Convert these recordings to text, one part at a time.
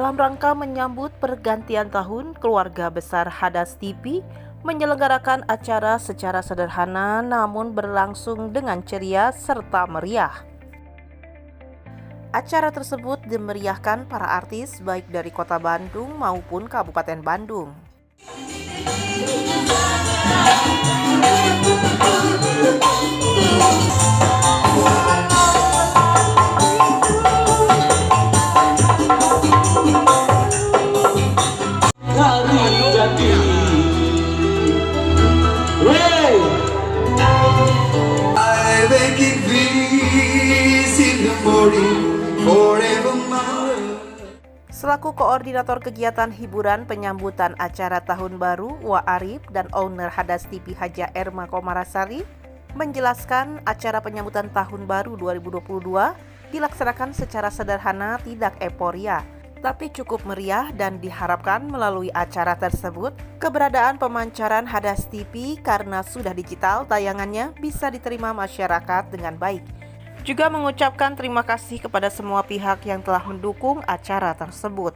Dalam rangka menyambut pergantian tahun, keluarga besar Hadas TV menyelenggarakan acara secara sederhana namun berlangsung dengan ceria serta meriah. Acara tersebut dimeriahkan para artis baik dari Kota Bandung maupun Kabupaten Bandung. Selaku koordinator kegiatan hiburan penyambutan acara Tahun Baru, Wa Arif dan owner Hadas TV Haja Erma Komarasari menjelaskan acara penyambutan Tahun Baru 2022 dilaksanakan secara sederhana, tidak euforia, tapi cukup meriah, dan diharapkan melalui acara tersebut keberadaan pemancaran Hadas TV karena sudah digital tayangannya bisa diterima masyarakat dengan baik. Juga mengucapkan terima kasih kepada semua pihak yang telah mendukung acara tersebut.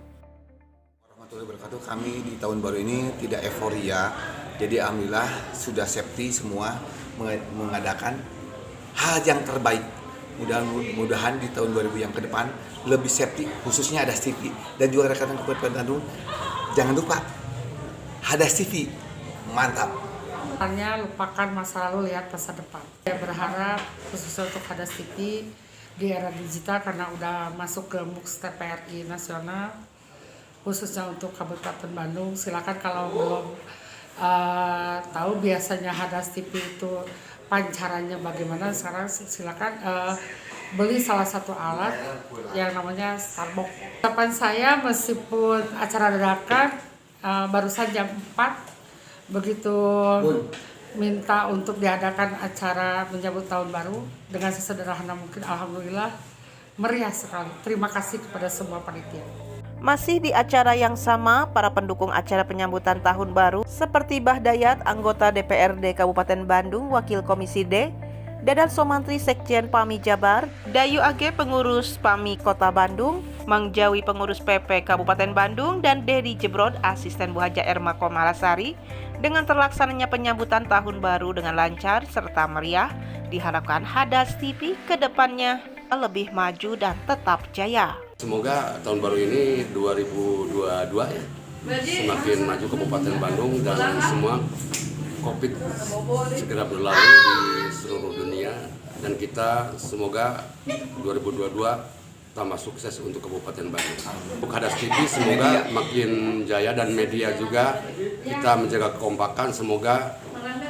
Warahmatullahi wabarakatuh. Kami di tahun baru ini tidak euforia, jadi alhamdulillah sudah safety semua mengadakan hal yang terbaik. Mudah-mudahan di tahun 2000 yang ke depan lebih safety, khususnya Hadas TV dan juga rekan-rekan Kabupaten Bandung. Jangan lupa Hadas TV, mantap. Lupakan masa lalu, lihat masa depan. Saya berharap khususnya untuk Hadas TV di era digital karena udah masuk ke MUX TPRI nasional, khususnya untuk Kabupaten Bandung. Silakan kalau belum tahu biasanya Hadas TV itu pancarannya bagaimana, sekarang silakan beli salah satu alat yang namanya Starbox. Harapan saya meskipun acara dadakan barusan jam 4 begitu minta untuk diadakan acara menyambut tahun baru dengan sesederhana mungkin, alhamdulillah meriah sekali. Terima kasih kepada semua panitia. Masih di acara yang sama, para pendukung acara penyambutan tahun baru seperti Bah Dayat, anggota DPRD Kabupaten Bandung, Wakil Komisi D, Dadan Somantri, Sekjen PAMI Jabar, Dayu Age, pengurus PAMI Kota Bandung, Mang Jawi, pengurus PP Kabupaten Bandung, dan Dedi Jebrod, asisten Bu Haja Erma Komarasari. Dengan terlaksananya penyambutan tahun baru dengan lancar serta meriah, diharapkan Hadas TV ke depannya lebih maju dan tetap jaya. Semoga tahun baru ini 2022 ya, semakin maju Kabupaten Bandung dan semua COVID segera berlalu di seluruh dunia, dan kita semoga 2022 tambah sukses untuk Kabupaten Bandung. Untuk Hadas TV semoga makin jaya, dan media juga kita menjaga kekompakan, semoga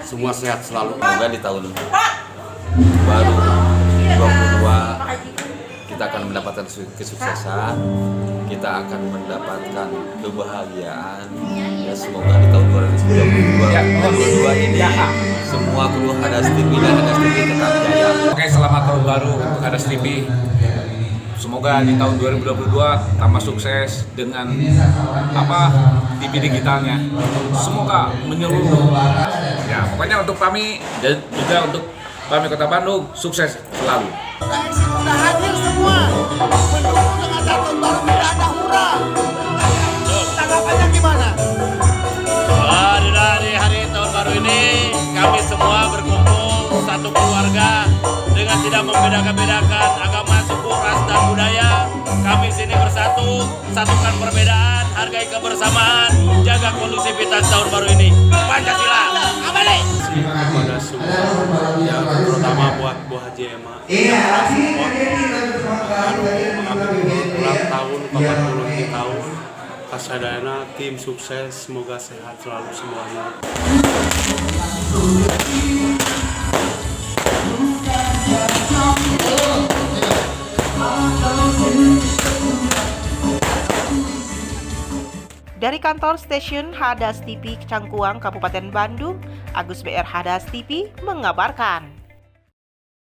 semua sehat selalu. Semoga di tahun baru 2022 kita akan mendapatkan kesuksesan, kita akan mendapatkan kebahagiaan. Ya, semoga di tahun 2022 ini semua kru Hadas TV dan Hadas TV tetap jaya. Oke, selamat tahun baru untuk Hadas TV. Semoga di tahun 2022 tambah sukses dengan TV digitalnya. Semoga menyeluruh. Ya, pokoknya untuk PAMI dan juga untuk PAMI Kota Bandung sukses selalu. Sudah hadir semua mendukung dengan tahun baru, tidak ada hura. Tanggapannya gimana? Dari hari tahun baru ini kami semua berkumpul satu keluarga dengan tidak membedakan agama, suku, ras, dan budaya. Kami sini bersatu, satukan perbedaan, hargai kebersamaan, jaga kondisivitas tahun baru ini. Pancasila, kembali! Kepada semua, ya terutama buat Bu Haji Erma yang support ulang tahun 40 tahun. Kasadayana tim sukses, semoga sehat selalu semuanya. Dari kantor stasiun Hadas TV Cangkuang, Kabupaten Bandung, Agus BR Hadas TV mengabarkan.